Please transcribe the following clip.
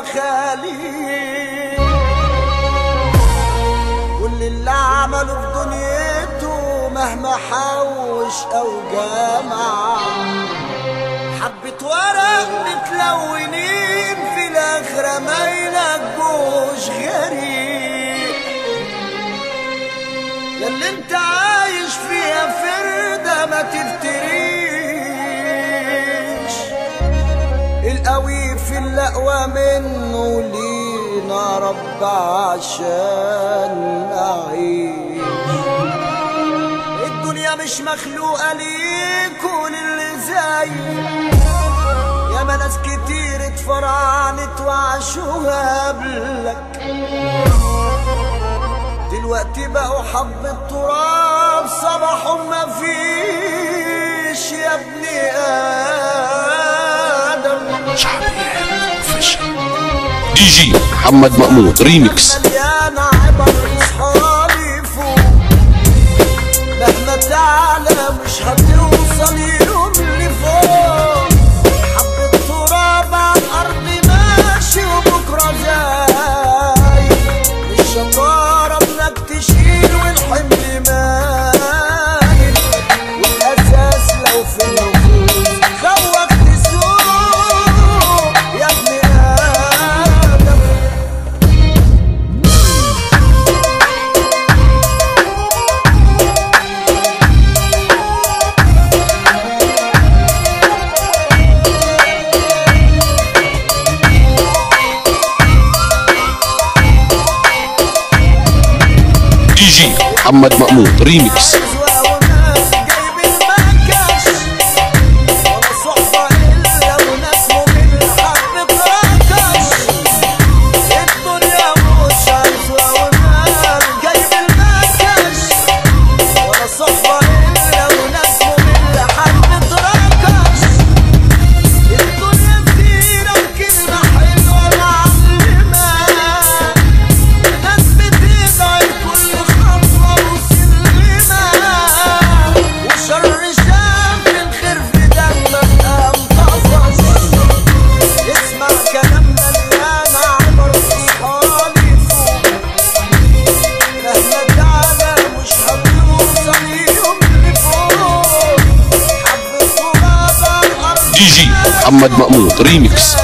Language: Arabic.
خالي، واللي اللي عمله في دنيته مهما حوش او جمع حبة ورق متلونين في الاخرة ما يلاقوش غريب. ياللي انت عايش فيها فردة ما تفتريش، القوي في الأقوى منه لينا رب عشان نعيش. الدنيا مش مخلوقة ليك وللي زيك، ياما ناس كتير اتفرعنت وعاشوها قبلك، دلوقتي بقوا حبة تراب صباحهم مفيش يا ابني آدم. دي جي محمد مأمون ريميكس. مليانة عبر اصحابي فوق، مهما تعلى مش هتوصل يوم لفوق. حبة تراب على الأرض ماشي وبكرة جاي، الشطارة انك تشيل والحمل مايل، والأساس لو في النفوس خوك تسوق يا ابن آدم. دي جي محمد مأمون ريميكس. دي جي محمد مأمون ريميكس.